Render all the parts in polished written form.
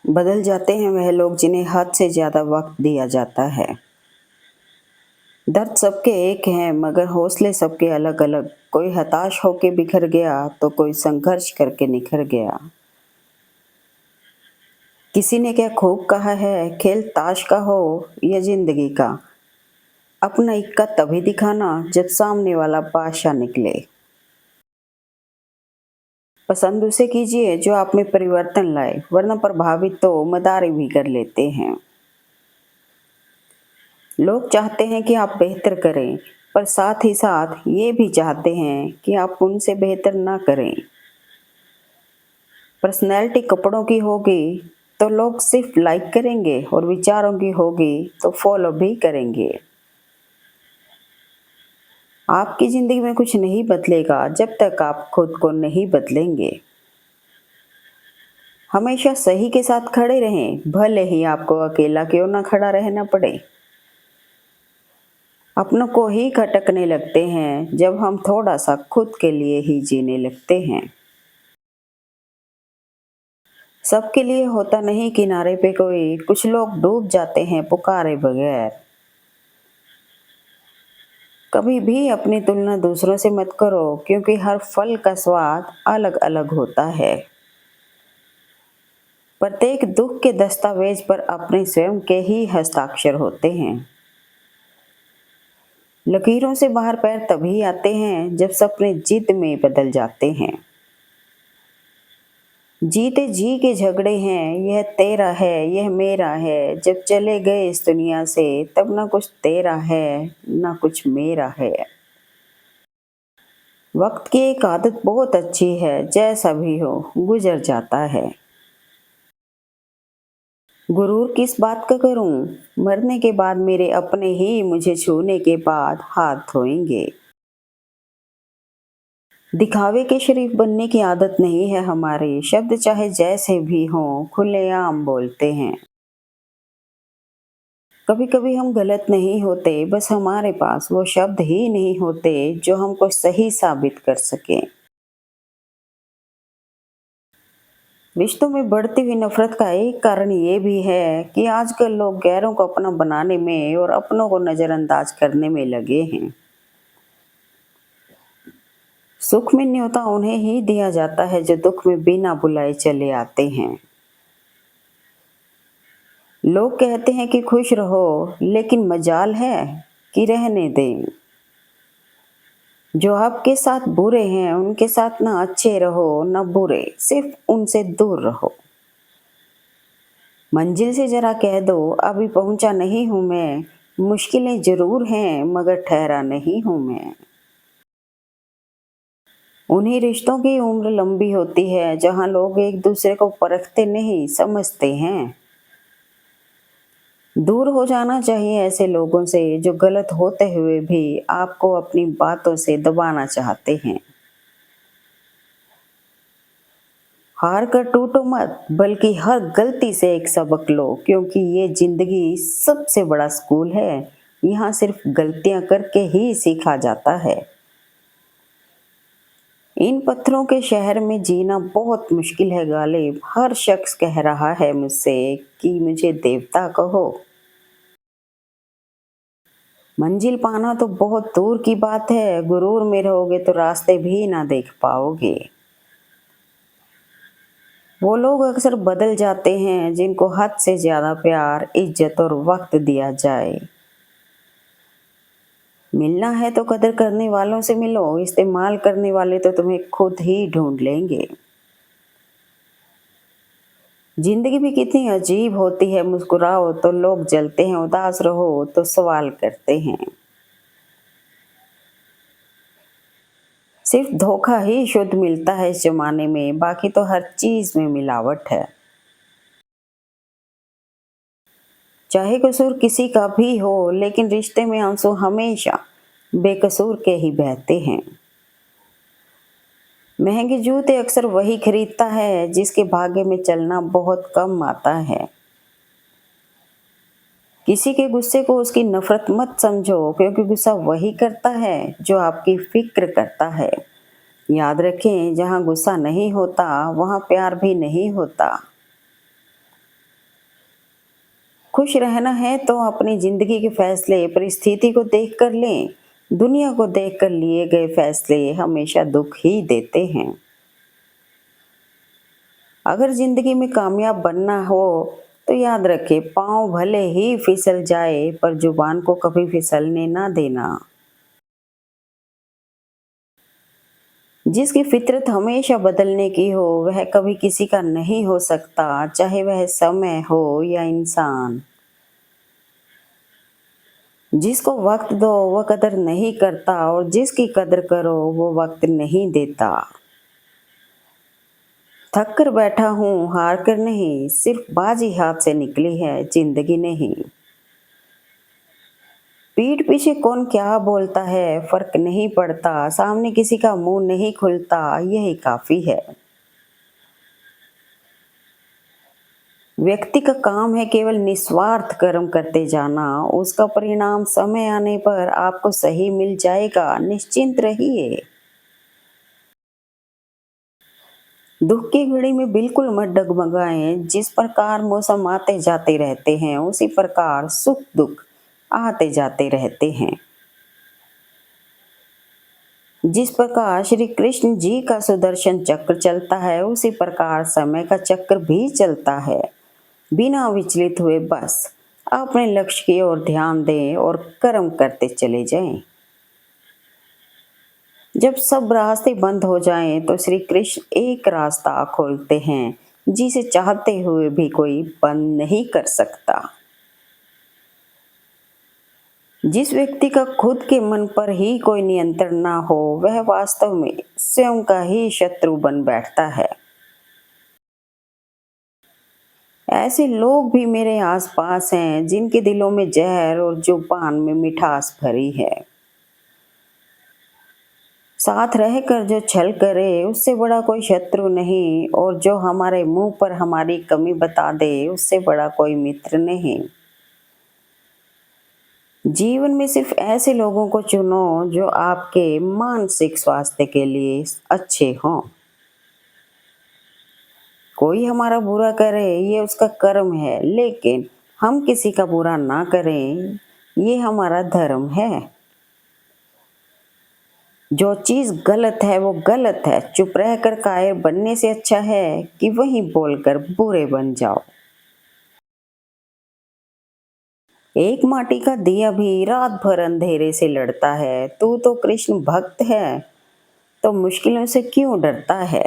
बदल जाते हैं वह लोग जिन्हें हद से ज़्यादा वक़्त दिया जाता है। दर्द सबके एक हैं मगर हौसले सबके अलग-अलग। कोई हताश होके बिखर गया तो कोई संघर्ष करके निखर गया। किसी ने क्या खूब कहा है, खेल ताश का हो या ज़िंदगी का, अपना इक्का तभी दिखाना जब सामने वाला बादशाह निकले। पसंद उसे कीजिए जो आप में परिवर्तन लाए, वरना प्रभावित तो मदारी भी कर लेते हैं। लोग चाहते हैं कि आप बेहतर करें, पर साथ ही साथ ये भी चाहते हैं कि आप उनसे बेहतर ना करें। पर्सनैलिटी कपड़ों की होगी तो लोग सिर्फ लाइक करेंगे और विचारों की होगी तो फॉलो भी करेंगे। आपकी ज़िंदगी में कुछ नहीं बदलेगा जब तक आप खुद को नहीं बदलेंगे। हमेशा सही के साथ खड़े रहें, भले ही आपको अकेला क्यों ना खड़ा रहना पड़े। अपनों को ही खटकने लगते हैं जब हम थोड़ा सा खुद के लिए ही जीने लगते हैं। सबके लिए होता नहीं किनारे पे कोई, कुछ लोग डूब जाते हैं पुकारे बगैर। कभी भी अपनी तुलना दूसरों से मत करो क्योंकि हर फल का स्वाद अलग अलग होता है। प्रत्येक दुख के दस्तावेज पर अपने स्वयं के ही हस्ताक्षर होते हैं। लकीरों से बाहर पैर तभी आते हैं जब सपने जिद में बदल जाते हैं। जीते जी के झगड़े हैं, यह तेरा है यह मेरा है, जब चले गए इस दुनिया से तब ना कुछ तेरा है ना कुछ मेरा है। वक्त की एक आदत बहुत अच्छी है, जैसा भी हो गुजर जाता है। गुरूर किस बात का करूं, मरने के बाद मेरे अपने ही मुझे छूने के बाद हाथ धोएंगे। दिखावे के शरीफ बनने की आदत नहीं है हमारी, शब्द चाहे जैसे भी हों खुलेआम बोलते हैं। कभी कभी हम गलत नहीं होते, बस हमारे पास वो शब्द ही नहीं होते जो हमको सही साबित कर सके। रिश्तों में बढ़ती हुई नफरत का एक कारण ये भी है कि आजकल लोग गैरों को अपना बनाने में और अपनों को नजरअंदाज करने में लगे हैं। सुख में न्योता उन्हें ही दिया जाता है जो दुख में बिना बुलाए चले आते हैं। लोग कहते हैं कि खुश रहो, लेकिन मजाल है कि रहने दें। जो आपके साथ बुरे हैं उनके साथ ना अच्छे रहो ना बुरे, सिर्फ उनसे दूर रहो। मंजिल से जरा कह दो अभी पहुंचा नहीं हूं मैं, मुश्किलें जरूर हैं मगर ठहरा नहीं हूं मैं। उन्हीं रिश्तों की उम्र लंबी होती है जहां लोग एक दूसरे को परखते नहीं समझते हैं। दूर हो जाना चाहिए ऐसे लोगों से जो गलत होते हुए भी आपको अपनी बातों से दबाना चाहते हैं। हार कर टूटो मत, बल्कि हर गलती से एक सबक लो, क्योंकि ये जिंदगी सबसे बड़ा स्कूल है। यहाँ सिर्फ गलतियां करके ही सीखा जाता है। इन पत्थरों के शहर में जीना बहुत मुश्किल है गालिब, हर शख्स कह रहा है मुझसे कि मुझे देवता कहो। मंजिल पाना तो बहुत दूर की बात है, गुरूर में रहोगे तो रास्ते भी ना देख पाओगे। वो लोग अक्सर बदल जाते हैं जिनको हद से ज्यादा प्यार, इज्जत और वक्त दिया जाए। मिलना है तो कदर करने वालों से मिलो, इस्तेमाल करने वाले तो तुम्हें खुद ही ढूंढ लेंगे। जिंदगी भी कितनी अजीब होती है, मुस्कुराओ तो लोग जलते हैं, उदास रहो तो सवाल करते हैं। सिर्फ धोखा ही शुद्ध मिलता है इस जमाने में, बाकी तो हर चीज में मिलावट है। चाहे कसूर किसी का भी हो, लेकिन रिश्ते में आंसू हमेशा बेकसूर के ही बहते हैं। महंगे जूते अक्सर वही खरीदता है जिसके भाग्य में चलना बहुत कम आता है। किसी के गुस्से को उसकी नफरत मत समझो, क्योंकि गुस्सा वही करता है जो आपकी फिक्र करता है। याद रखें, जहाँ गुस्सा नहीं होता वहाँ प्यार भी नहीं होता। खुश रहना है तो अपनी जिंदगी के फैसले परिस्थिति को देख कर लें। दुनिया को देख कर लिए गए फैसले हमेशा दुख ही देते हैं। अगर जिंदगी में कामयाब बनना हो तो याद रखें, पाँव भले ही फिसल जाए पर जुबान को कभी फिसलने ना देना। जिसकी फितरत हमेशा बदलने की हो वह कभी किसी का नहीं हो सकता, चाहे वह समय हो या इंसान। जिसको वक्त दो वह कदर नहीं करता और जिसकी कदर करो वो वक्त नहीं देता। थक कर बैठा हूँ हार कर नहीं, सिर्फ बाजी हाथ से निकली है जिंदगी नहीं। पीठ पीछे कौन क्या बोलता है फर्क नहीं पड़ता, सामने किसी का मुंह नहीं खुलता यही काफी है। व्यक्ति का काम है केवल निस्वार्थ कर्म करते जाना, उसका परिणाम समय आने पर आपको सही मिल जाएगा, निश्चिंत रहिए। दुख की घड़ी में बिल्कुल मत डगमगाएं, जिस प्रकार मौसम आते जाते रहते हैं उसी प्रकार सुख दुख आते जाते रहते हैं। जिस प्रकार श्री कृष्ण जी का सुदर्शन चक्र चलता है उसी प्रकार समय का चक्र भी चलता है। बिना विचलित हुए बस अपने लक्ष्य की ओर ध्यान दें और कर्म करते चले जाएं। जब सब रास्ते बंद हो जाएं तो श्री कृष्ण एक रास्ता खोलते हैं जिसे चाहते हुए भी कोई बंद नहीं कर सकता। जिस व्यक्ति का खुद के मन पर ही कोई नियंत्रण ना हो वह वास्तव में स्वयं का ही शत्रु बन बैठता है। ऐसे लोग भी मेरे आसपास हैं जिनके दिलों में जहर और जुबान में मिठास भरी है। साथ रहकर जो छल करे उससे बड़ा कोई शत्रु नहीं, और जो हमारे मुंह पर हमारी कमी बता दे उससे बड़ा कोई मित्र नहीं। जीवन में सिर्फ ऐसे लोगों को चुनो जो आपके मानसिक स्वास्थ्य के लिए अच्छे हों। कोई हमारा बुरा करे ये उसका कर्म है, लेकिन हम किसी का बुरा ना करें ये हमारा धर्म है। जो चीज गलत है वो गलत है, चुप रहकर कायर बनने से अच्छा है कि वहीं बोलकर बुरे बन जाओ। एक माटी का दिया भी रात भर अंधेरे से लड़ता है, तू तो कृष्ण भक्त है तो मुश्किलों से क्यों डरता है।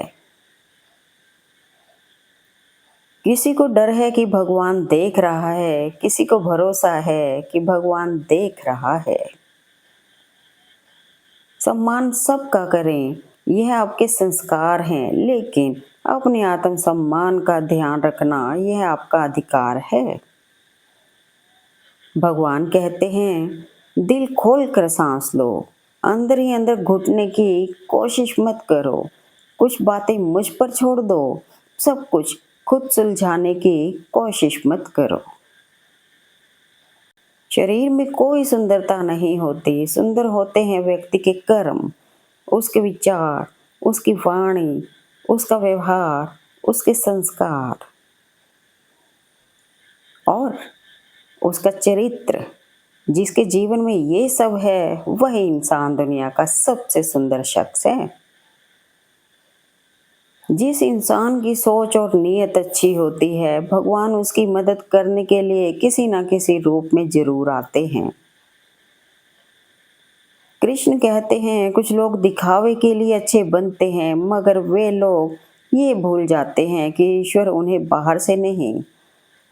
किसी को डर है कि भगवान देख रहा है, किसी को भरोसा है कि भगवान देख रहा है। सम्मान सबका करें, यह आपके संस्कार हैं, लेकिन अपने आत्म सम्मान का ध्यान रखना यह आपका अधिकार है। भगवान कहते हैं दिल खोल कर सांस लो, अंदर ही अंदर घुटने की कोशिश मत करो, कुछ बातें मुझ पर छोड़ दो, सब कुछ खुद सुलझाने की कोशिश मत करो। शरीर में कोई सुंदरता नहीं होती, सुंदर होते हैं व्यक्ति के कर्म, उसके विचार, उसकी वाणी, उसका व्यवहार, उसके संस्कार और उसका चरित्र। जिसके जीवन में ये सब है वही इंसान दुनिया का सबसे सुंदर शख्स है। जिस इंसान की सोच और नीयत अच्छी होती है भगवान उसकी मदद करने के लिए किसी न किसी रूप में जरूर आते हैं। कृष्ण कहते हैं कुछ लोग दिखावे के लिए अच्छे बनते हैं, मगर वे लोग ये भूल जाते हैं कि ईश्वर उन्हें बाहर से नहीं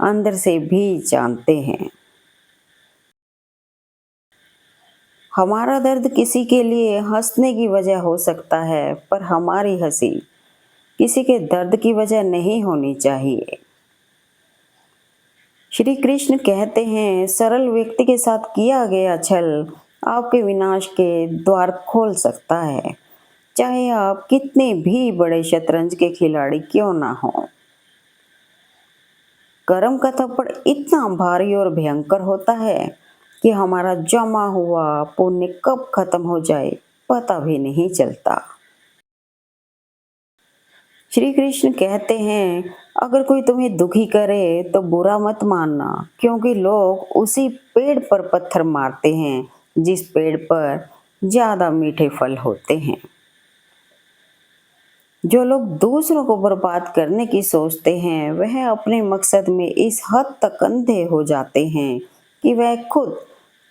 अंदर से भी जानते हैं। हमारा दर्द किसी के लिए हंसने की वजह हो सकता है, पर हमारी हंसी किसी के दर्द की वजह नहीं होनी चाहिए। श्री कृष्ण कहते हैं सरल व्यक्ति के साथ किया गया छल आपके विनाश के द्वार खोल सकता है, चाहे आप कितने भी बड़े शतरंज के खिलाड़ी क्यों ना हो। कर्म का थप्पड़ इतना भारी और भयंकर होता है कि हमारा जमा हुआ पुण्य कब खत्म हो जाए पता भी नहीं चलता। श्री कृष्ण कहते हैं, अगर कोई तुम्हें दुखी करे तो बुरा मत मानना, क्योंकि लोग उसी पेड़ पर पत्थर मारते हैं जिस पेड़ पर ज्यादा मीठे फल होते हैं। जो लोग दूसरों को बर्बाद करने की सोचते हैं वह अपने मकसद में इस हद तक अंधे हो जाते हैं कि वह खुद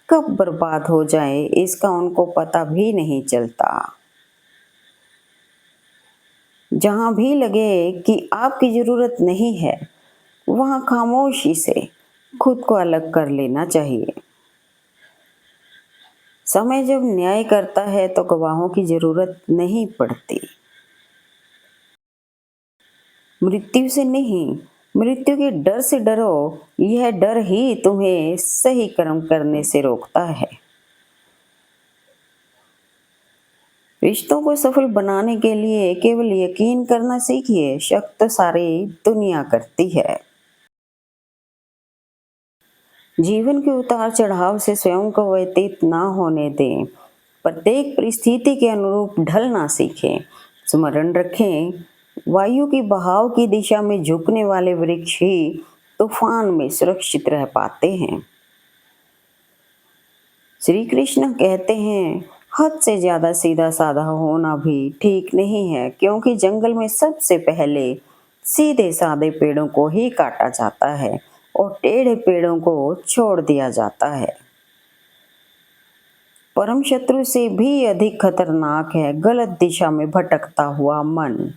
कब बर्बाद हो जाए इसका उनको पता भी नहीं चलता। जहाँ भी लगे कि आपकी जरूरत नहीं है, वहाँ खामोशी से खुद को अलग कर लेना चाहिए। समय जब न्याय करता है तो गवाहों की जरूरत नहीं पड़ती। मृत्यु से नहीं, मृत्यु के डर से डरो। यह डर ही तुम्हें सही कर्म करने से रोकता है। रिश्तों को सफल बनाने के लिए केवल यकीन करना सीखिए, शक तो सारी दुनिया करती है। जीवन के उतार चढ़ाव से स्वयं को व्यतीत ना होने दें। प्रत्येक परिस्थिति के अनुरूप ढलना सीखें। स्मरण रखें, वायु की बहाव की दिशा में झुकने वाले वृक्ष ही तूफान में सुरक्षित रह पाते हैं। श्री कृष्ण कहते हैं, हद से ज्यादा सीधा साधा होना भी ठीक नहीं है, क्योंकि जंगल में सबसे पहले सीधे साधे पेड़ों को ही काटा जाता है और टेढ़े पेड़ों को छोड़ दिया जाता है। परम शत्रु से भी अधिक खतरनाक है गलत दिशा में भटकता हुआ मन।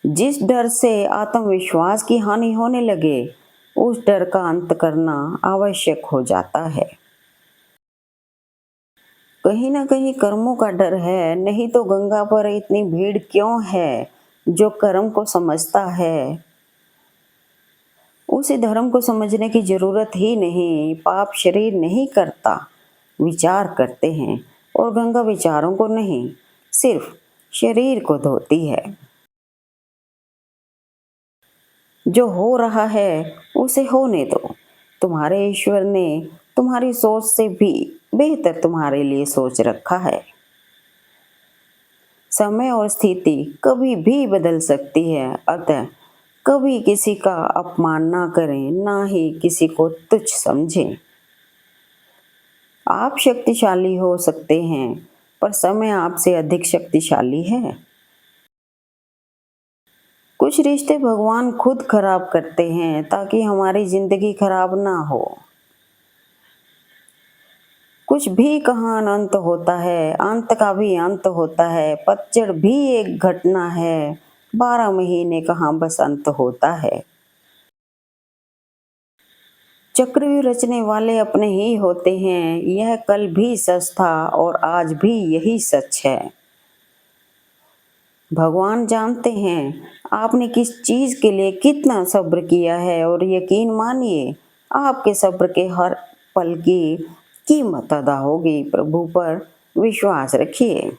जिस डर से आत्मविश्वास की हानि होने लगे, उस डर का अंत करना आवश्यक हो जाता है। कहीं ना कहीं कर्मों का डर है, नहीं तो गंगा पर इतनी भीड़ क्यों है। जो कर्म को समझता है उसे धर्म को समझने की जरूरत ही नहीं। पाप शरीर नहीं करता, विचार करते हैं, और गंगा विचारों को नहीं, सिर्फ शरीर को धोती है। जो हो रहा है उसे होने दो। तुम्हारे ईश्वर ने तुम्हारी सोच से भी बेहतर तुम्हारे लिए सोच रखा है। समय और स्थिति कभी भी बदल सकती है, अतः कभी किसी का अपमान ना करें, ना ही किसी को तुच्छ समझें। आप शक्तिशाली हो सकते हैं, पर समय आपसे अधिक शक्तिशाली है। कुछ रिश्ते भगवान खुद खराब करते हैं ताकि हमारी जिंदगी खराब ना हो। कुछ भी कहाँ अनंत होता है, अंत का भी अंत होता है। पतझड़ भी एक घटना है, 12 महीने कहाँ बसंत होता है। चक्रव्यूह रचने वाले अपने ही होते हैं, यह कल भी सच था और आज भी यही सच है। भगवान जानते हैं आपने किस चीज के लिए कितना सब्र किया है, और यकीन मानिए आपके सब्र के हर पल की कीमत अदा होगी। प्रभु पर विश्वास रखिए।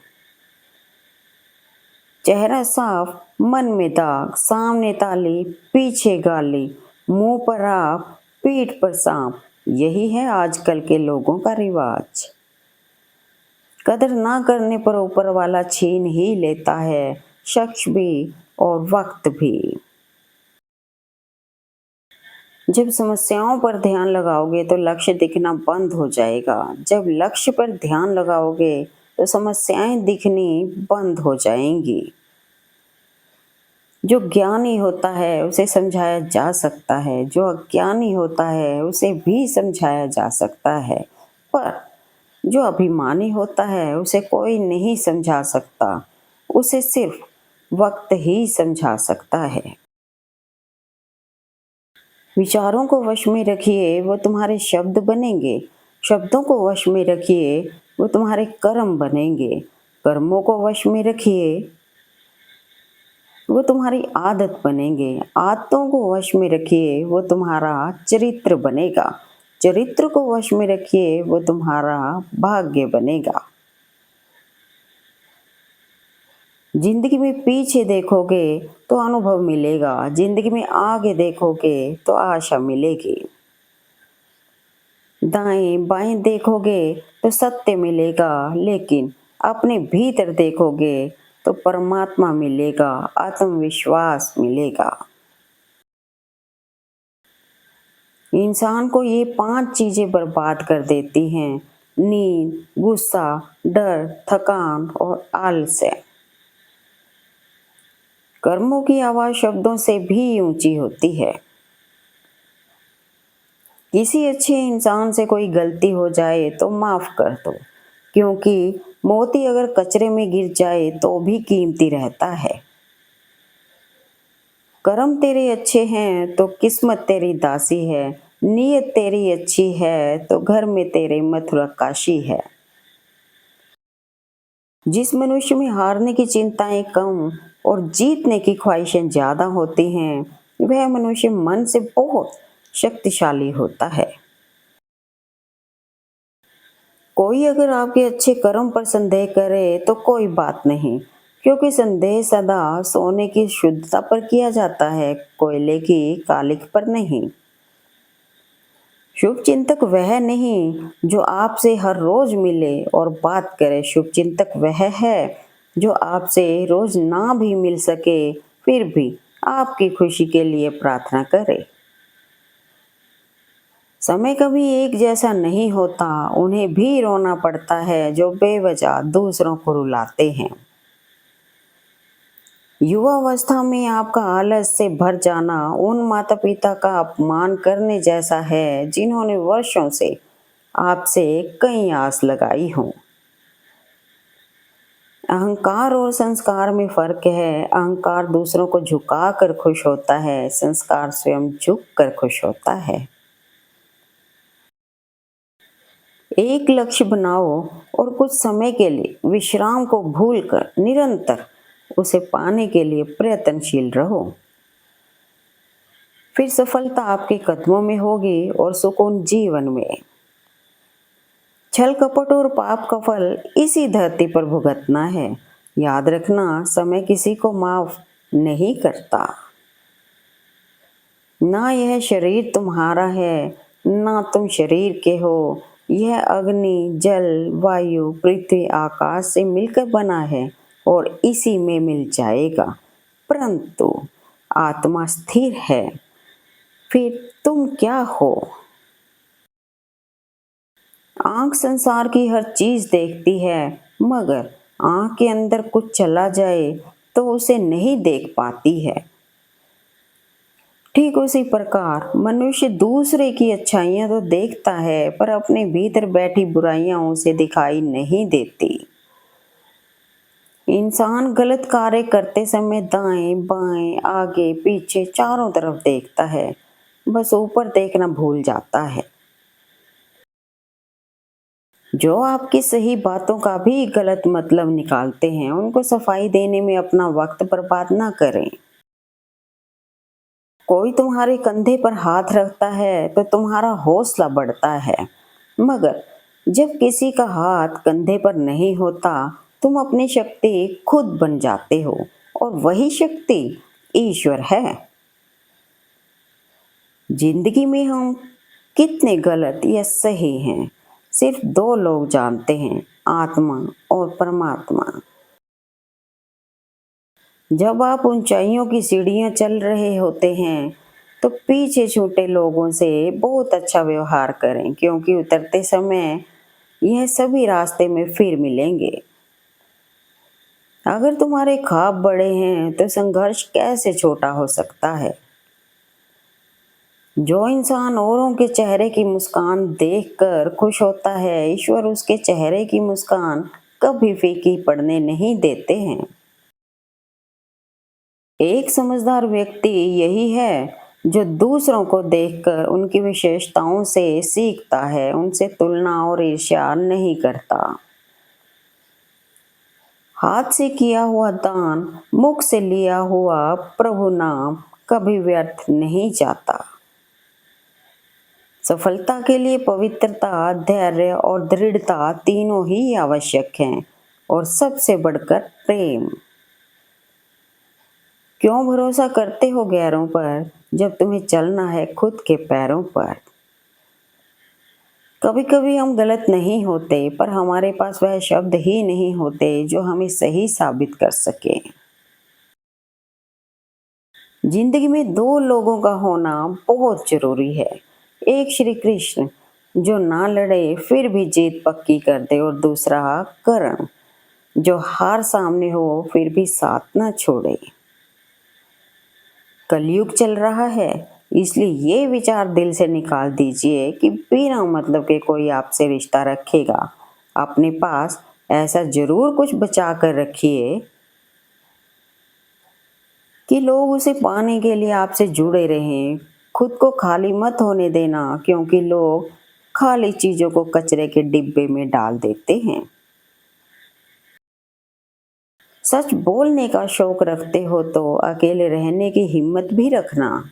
चेहरा साफ, मन में दाग, सामने ताली, पीछे गाली, मुंह पर आप, पीठ पर सांप, यही है आजकल के लोगों का रिवाज। कदर ना करने पर ऊपर वाला छीन ही लेता है, शख्स भी और वक्त भी। जब समस्याओं पर ध्यान लगाओगे तो लक्ष्य दिखना बंद हो जाएगा। जब लक्ष्य पर ध्यान लगाओगे तो समस्याएं दिखनी बंद हो जाएंगी। जो ज्ञानी होता है उसे समझाया जा सकता है, जो अज्ञानी होता है उसे भी समझाया जा सकता है, पर जो अभिमानी होता है उसे कोई नहीं समझा सकता। उसे सिर्फ वक्त ही समझा सकता है। विचारों को वश में रखिए, वो तुम्हारे शब्द बनेंगे। शब्दों को वश में रखिए, वो तुम्हारे कर्म बनेंगे। कर्मों को वश में रखिए, वो तुम्हारी आदत बनेंगे। आदतों को वश में रखिए, वो तुम्हारा चरित्र बनेगा। चरित्र को वश में रखिए, वो तुम्हारा भाग्य बनेगा। जिंदगी में पीछे देखोगे तो अनुभव मिलेगा, जिंदगी में आगे देखोगे तो आशा मिलेगी। दाएं बाएं देखोगे तो सत्य मिलेगा, लेकिन अपने भीतर देखोगे तो परमात्मा मिलेगा, आत्मविश्वास मिलेगा। इंसान को ये 5 चीजें बर्बाद कर देती हैं: नींद, गुस्सा, डर, थकान और आलस्य। कर्मों की आवाज शब्दों से भी ऊंची होती है। किसी अच्छे इंसान से कोई गलती हो जाए तो माफ कर दो, क्योंकि मोती अगर कचरे में गिर जाए तो भी कीमती रहता है। कर्म तेरे अच्छे हैं तो किस्मत तेरी दासी है, नीयत तेरी अच्छी है तो घर में तेरे मथुरा काशी है। जिस मनुष्य में हारने की चिंताएं कम और जीतने की ख्वाहिशें ज्यादा होती हैं, वह मनुष्य मन से बहुत शक्तिशाली होता है। कोई अगर आपके अच्छे कर्म पर संदेह करे तो कोई बात नहीं, क्योंकि संदेह सदा सोने की शुद्धता पर किया जाता है, कोयले की कालिख पर नहीं। शुभचिंतक वह नहीं जो आपसे हर रोज मिले और बात करे, शुभचिंतक वह है जो आपसे रोज ना भी मिल सके फिर भी आपकी खुशी के लिए प्रार्थना करे। समय कभी एक जैसा नहीं होता, उन्हें भी रोना पड़ता है जो बेवजह दूसरों को रुलाते हैं। युवावस्था में आपका आलस से भर जाना उन माता पिता का अपमान करने जैसा है जिन्होंने वर्षों से आपसे कई आस लगाई हो। अहंकार और संस्कार में फर्क है। अहंकार दूसरों को झुका कर खुश होता है, संस्कार स्वयं झुक कर खुश होता है। एक लक्ष्य बनाओ और कुछ समय के लिए विश्राम को भूलकर निरंतर उसे पाने के लिए प्रयत्नशील रहो। फिर सफलता आपके कदमों में होगी और सुकून जीवन में। छल कपट और पाप का फल इसी धरती पर भुगतना है। याद रखना, समय किसी को माफ नहीं करता। ना यह शरीर तुम्हारा है, ना तुम शरीर के हो। यह अग्नि, जल, वायु, पृथ्वी, आकाश से मिलकर बना है और इसी में मिल जाएगा। परंतु आत्मा स्थिर है। फिर तुम क्या हो? आंख संसार की हर चीज देखती है, मगर आंख के अंदर कुछ चला जाए तो उसे नहीं देख पाती है। ठीक उसी प्रकार मनुष्य दूसरे की अच्छाइयां तो देखता है, पर अपने भीतर बैठी बुराइयां उसे दिखाई नहीं देती। इंसान गलत कार्य करते समय दाएं बाएं आगे पीछे चारों तरफ देखता है, बस ऊपर देखना भूल जाता है। जो आपकी सही बातों का भी गलत मतलब निकालते हैं, उनको सफाई देने में अपना वक्त बर्बाद ना करें। कोई तुम्हारे कंधे पर हाथ रखता है तो तुम्हारा हौसला बढ़ता है, मगर जब किसी का हाथ कंधे पर नहीं होता, तुम अपनी शक्ति खुद बन जाते हो और वही शक्ति ईश्वर है। जिंदगी में हम कितने गलत या सही हैं, सिर्फ 2 लोग जानते हैं, आत्मा और परमात्मा। जब आप ऊंचाइयों की सीढ़ियां चल रहे होते हैं तो पीछे छूटे लोगों से बहुत अच्छा व्यवहार करें, क्योंकि उतरते समय यह सभी रास्ते में फिर मिलेंगे। अगर तुम्हारे ख्वाब बड़े हैं तो संघर्ष कैसे छोटा हो सकता है। जो इंसान औरों के चेहरे की मुस्कान देखकर खुश होता है, ईश्वर उसके चेहरे की मुस्कान कभी फीकी पड़ने नहीं देते हैं। एक समझदार व्यक्ति यही है जो दूसरों को देखकर उनकी विशेषताओं से सीखता है, उनसे तुलना और ईर्ष्या नहीं करता। हाथ से किया हुआ दान, मुख से लिया हुआ प्रभु नाम कभी व्यर्थ नहीं जाता। सफलता के लिए पवित्रता, धैर्य और दृढ़ता तीनों ही आवश्यक हैं, और सबसे बढ़कर प्रेम। क्यों भरोसा करते हो गैरों पर जब तुम्हें चलना है खुद के पैरों पर। कभी कभी हम गलत नहीं होते, पर हमारे पास वह शब्द ही नहीं होते जो हमें सही साबित कर सके। जिंदगी में दो लोगों का होना बहुत जरूरी है। एक श्री कृष्ण, जो ना लड़े फिर भी जीत पक्की कर दे, और दूसरा करण, जो हार सामने हो फिर भी साथ ना छोड़े। कलयुग चल रहा है, इसलिए ये विचार दिल से निकाल दीजिए कि बिना मतलब के कोई आपसे रिश्ता रखेगा। अपने पास ऐसा जरूर कुछ बचा कर रखिए कि लोग उसे पाने के लिए आपसे जुड़े रहें। खुद को खाली मत होने देना, क्योंकि लोग खाली चीजों को कचरे के डिब्बे में डाल देते हैं। सच बोलने का शौक रखते हो तो अकेले रहने की हिम्मत भी रखना।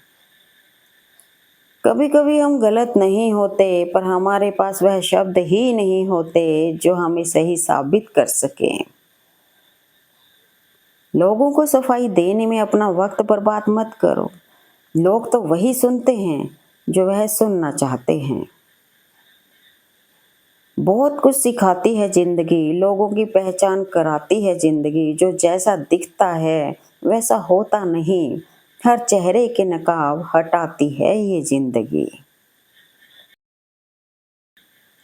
कभी कभी हम गलत नहीं होते, पर हमारे पास वह शब्द ही नहीं होते जो हमें सही साबित कर सके। लोगों को सफाई देने में अपना वक्त बर्बाद मत करो। लोग तो वही सुनते हैं जो वह सुनना चाहते हैं। बहुत कुछ सिखाती है जिंदगी, लोगों की पहचान कराती है जिंदगी। जो जैसा दिखता है वैसा होता नहीं, हर चेहरे के नकाब हटाती है ये जिंदगी।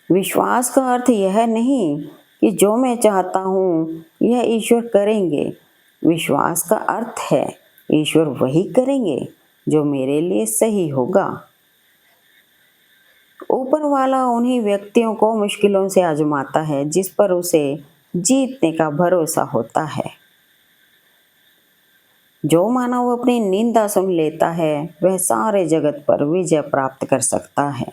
विश्वास का अर्थ यह नहीं कि जो मैं चाहता हूँ यह ईश्वर करेंगे। विश्वास का अर्थ है ईश्वर वही करेंगे जो मेरे लिए सही होगा। ऊपर वाला उन्हीं व्यक्तियों को मुश्किलों से आजमाता है जिस पर उसे जीतने का भरोसा होता है। जो मानव अपनी निंदा सुन लेता है वह सारे जगत पर विजय प्राप्त कर सकता है।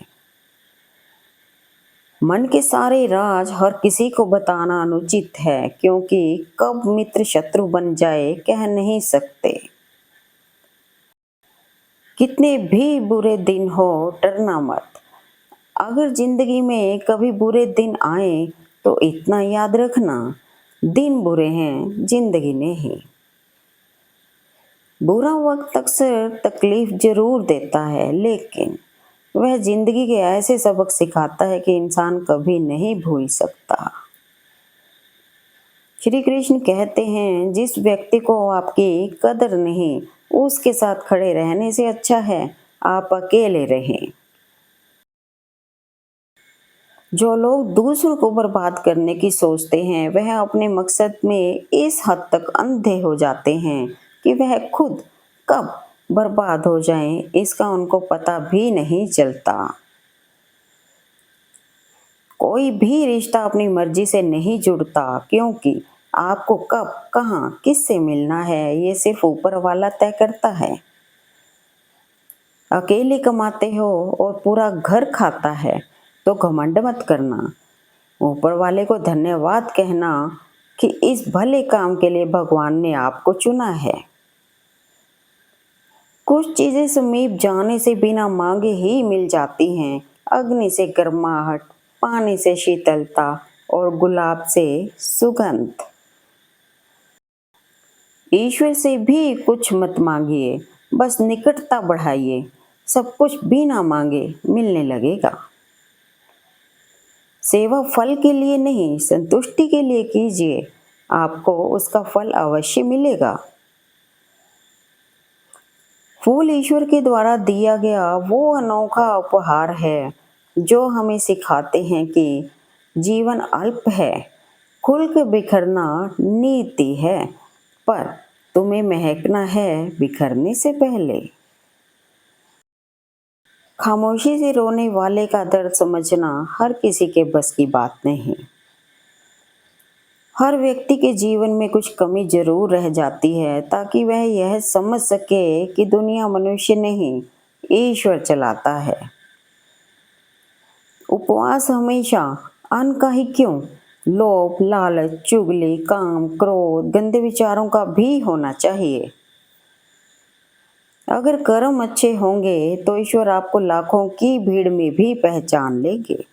मन के सारे राज हर किसी को बताना अनुचित है, क्योंकि कब मित्र शत्रु बन जाए कह नहीं सकते। कितने भी बुरे दिन हो डरना मत। अगर जिंदगी में कभी बुरे दिन आए तो इतना याद रखना, दिन बुरे हैं जिंदगी नहीं। बुरा वक्त अक्सर तकलीफ जरूर देता है, लेकिन वह जिंदगी के ऐसे सबक सिखाता है कि इंसान कभी नहीं भूल सकता। श्री कृष्ण कहते हैं, जिस व्यक्ति को आपकी कदर नहीं, उसके साथ खड़े रहने से अच्छा है आप अकेले रहें। जो लोग दूसरों को बर्बाद करने की सोचते हैं वह अपने मकसद में इस हद तक अंधे हो जाते हैं कि वह खुद कब बर्बाद हो जाएं इसका उनको पता भी नहीं चलता। कोई भी रिश्ता अपनी मर्जी से नहीं जुड़ता, क्योंकि आपको कब कहाँ किससे मिलना है ये सिर्फ ऊपर वाला तय करता है। अकेले कमाते हो और पूरा घर खाता है तो घमंड मत करना। ऊपर वाले को धन्यवाद कहना कि इस भले काम के लिए भगवान ने आपको चुना है। कुछ चीजें समीप जाने से बिना मांगे ही मिल जाती हैं। अग्नि से गर्माहट, पानी से शीतलता और गुलाब से सुगंध। ईश्वर से भी कुछ मत मांगिए, बस निकटता बढ़ाइए। सब कुछ बिना मांगे मिलने लगेगा। सेवा फल के लिए नहीं, संतुष्टि के लिए कीजिए, आपको उसका फल अवश्य मिलेगा। फूल ईश्वर के द्वारा दिया गया वो अनोखा उपहार है जो हमें सिखाते हैं कि जीवन अल्प है, खुल के बिखरना नीति है, पर तुम्हें महकना है बिखरने से पहले। खामोशी से रोने वाले का दर्द समझना हर किसी के बस की बात नहीं। हर व्यक्ति के जीवन में कुछ कमी जरूर रह जाती है, ताकि वह यह समझ सके कि दुनिया मनुष्य नहीं, ईश्वर चलाता है। उपवास हमेशा अन्न का ही क्यों, लोभ, लालच, चुगली, काम, क्रोध, गंदे विचारों का भी होना चाहिए। अगर कर्म अच्छे होंगे तो ईश्वर आपको लाखों की भीड़ में भी पहचान लेंगे।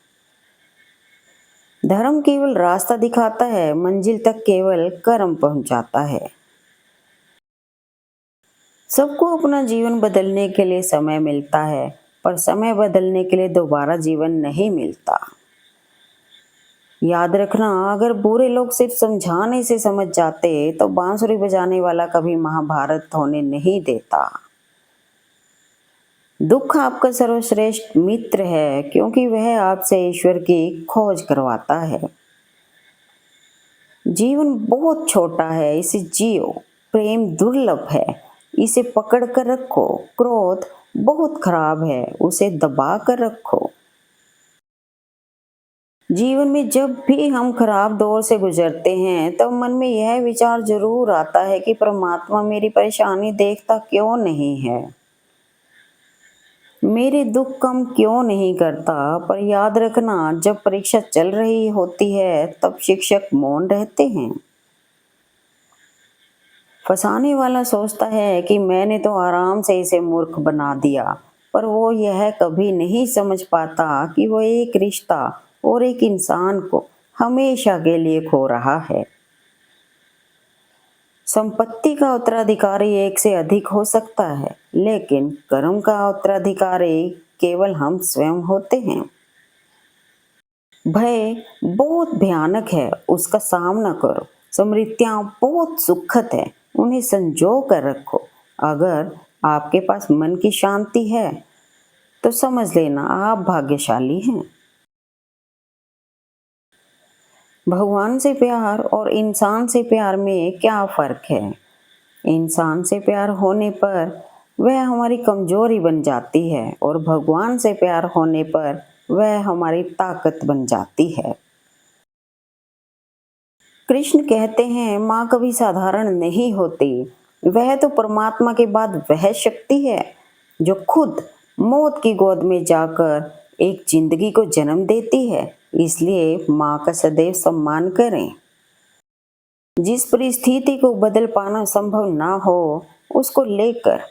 धर्म केवल रास्ता दिखाता है, मंजिल तक केवल कर्म पहुंचाता है। सबको अपना जीवन बदलने के लिए समय मिलता है, पर समय बदलने के लिए दोबारा जीवन नहीं मिलता। याद रखना, अगर बुरे लोग सिर्फ समझाने से समझ जाते तो बांसुरी बजाने वाला कभी महाभारत होने नहीं देता। दुख आपका सर्वश्रेष्ठ मित्र है क्योंकि वह आपसे ईश्वर की खोज करवाता है। जीवन बहुत छोटा है, इसे जियो। प्रेम दुर्लभ है, इसे पकड़ कर रखो। क्रोध बहुत खराब है, उसे दबा कर रखो। जीवन में जब भी हम खराब दौर से गुजरते हैं तब मन में यह विचार जरूर आता है कि परमात्मा मेरी परेशानी देखता क्यों नहीं है, मेरे दुख कम क्यों नहीं करता। पर याद रखना, जब परीक्षा चल रही होती है तब शिक्षक मौन रहते हैं। फंसाने वाला सोचता है कि मैंने तो आराम से इसे मूर्ख बना दिया, पर वो यह कभी नहीं समझ पाता कि वो एक रिश्ता और एक इंसान को हमेशा के लिए खो रहा है। संपत्ति का उत्तराधिकारी एक से अधिक हो सकता है, लेकिन कर्म का उत्तराधिकारी केवल हम स्वयं होते हैं। भय बहुत भयानक है, उसका सामना करो। स्मृतियां बहुत सुखद है, उन्हें संजो कर रखो। अगर आपके पास मन की शांति है तो समझ लेना आप भाग्यशाली हैं। भगवान से प्यार और इंसान से प्यार में क्या फर्क है? इंसान से प्यार होने पर वह हमारी कमजोरी बन जाती है और भगवान से प्यार होने पर वह हमारी ताकत बन जाती है। कृष्ण कहते हैं, माँ कभी साधारण नहीं होती। वह तो परमात्मा के बाद वह शक्ति है जो खुद मौत की गोद में जाकर एक जिंदगी को जन्म देती है। इसलिए माँ का सदैव सम्मान करें। जिस परिस्थिति को बदल पाना संभव ना हो, उसको लेकर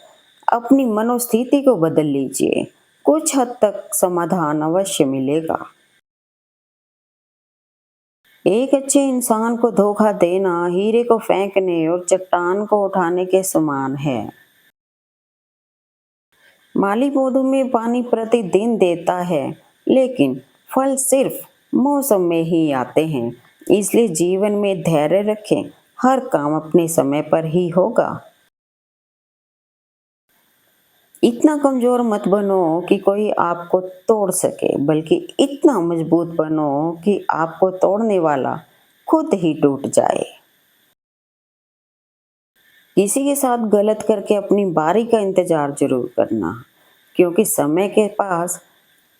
अपनी मनोस्थिति को बदल लीजिए। कुछ हद तक समाधान अवश्य मिलेगा। एक अच्छे इंसान को धोखा देना हीरे को फेंकने और चट्टान को उठाने के समान है। माली पौधों में पानी प्रतिदिन देता है, लेकिन फल सिर्फ मौसम में ही आते हैं। इसलिए जीवन में धैर्य रखें, हर काम अपने समय पर ही होगा। इतना कमजोर मत बनो कि कोई आपको तोड़ सके, बल्कि इतना मजबूत बनो कि आपको तोड़ने वाला खुद ही टूट जाए। किसी के साथ गलत करके अपनी बारी का इंतजार जरूर करना, क्योंकि समय के पास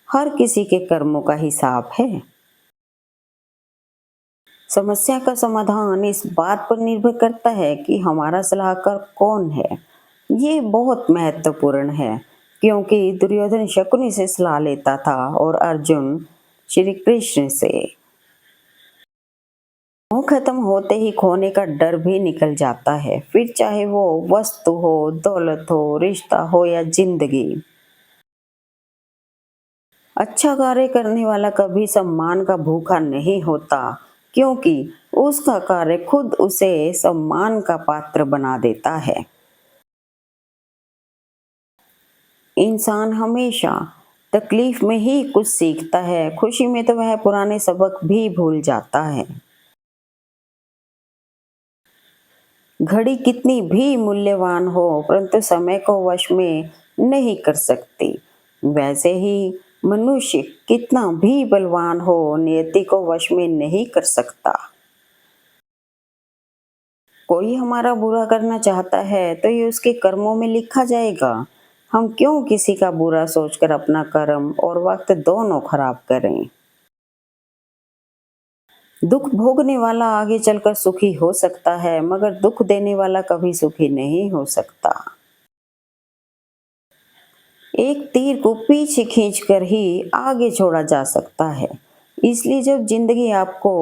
हर किसी के कर्मों का हिसाब है। समस्या का समाधान इस बात पर निर्भर करता है कि हमारा सलाहकार कौन है। ये बहुत महत्वपूर्ण है, क्योंकि दुर्योधन शकुनी से सलाह लेता था और अर्जुन श्री कृष्ण से। मोह खत्म होते ही खोने का डर भी निकल जाता है, फिर चाहे वो वस्तु हो, दौलत हो, रिश्ता हो या जिंदगी। अच्छा कार्य करने वाला कभी सम्मान का भूखा नहीं होता, क्योंकि उसका कार्य खुद उसे सम्मान का पात्र बना देता है। इंसान हमेशा तकलीफ में ही कुछ सीखता है, खुशी में तो वह पुराने सबक भी भूल जाता है। घड़ी कितनी भी मूल्यवान हो, परंतु समय को वश में नहीं कर सकती। वैसे ही मनुष्य कितना भी बलवान हो, नियति को वश में नहीं कर सकता। कोई हमारा बुरा करना चाहता है तो ये उसके कर्मों में लिखा जाएगा। हम क्यों किसी का बुरा सोचकर अपना कर्म और वक्त दोनों खराब करें। दुख भोगने वाला आगे चलकर सुखी हो सकता है, मगर दुख देने वाला कभी सुखी नहीं हो सकता। एक तीर को पीछे खींचकर ही आगे छोड़ा जा सकता है। इसलिए जब जिंदगी आपको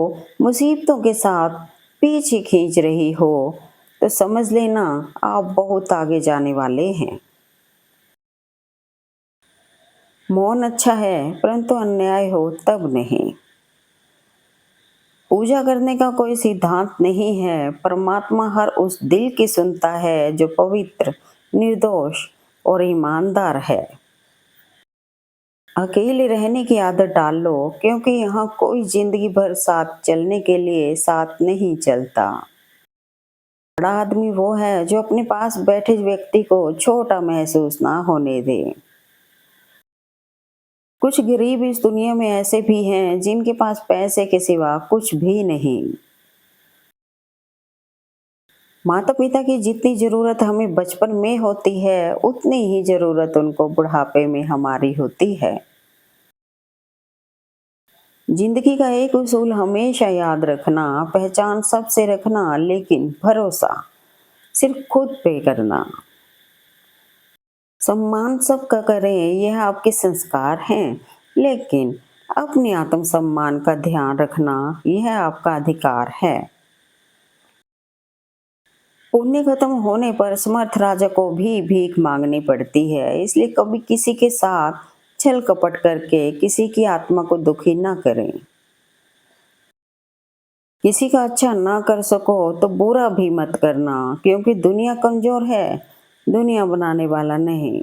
मुसीबतों के साथ पीछे खींच रही हो तो समझ लेना आप बहुत आगे जाने वाले हैं। मौन अच्छा है, परंतु अन्याय हो तब नहीं। पूजा करने का कोई सिद्धांत नहीं है। परमात्मा हर उस दिल की सुनता है जो पवित्र, निर्दोष और ईमानदार है। अकेले रहने की आदत डाल लो, क्योंकि यहाँ कोई जिंदगी भर साथ चलने के लिए साथ नहीं चलता। बड़ा आदमी वो है जो अपने पास बैठे व्यक्ति को छोटा महसूस ना होने दे। कुछ गरीब इस दुनिया में ऐसे भी हैं जिनके पास पैसे के सिवा कुछ भी नहीं। माता पिता की जितनी जरूरत हमें बचपन में होती है, उतनी ही जरूरत उनको बुढ़ापे में हमारी होती है। जिंदगी का एक उसूल हमेशा याद रखना, पहचान सबसे रखना, लेकिन भरोसा सिर्फ खुद पे करना। सम्मान सबका करें, यह आपके संस्कार हैं, लेकिन अपने आत्मसम्मान का ध्यान रखना, यह आपका अधिकार है। पुण्य खत्म होने पर समर्थ राजा को भी भीख मांगनी पड़ती है, इसलिए कभी किसी के साथ छल कपट करके किसी की आत्मा को दुखी ना करें। किसी का अच्छा ना कर सको तो बुरा भी मत करना, क्योंकि दुनिया कमजोर है, दुनिया बनाने वाला नहीं।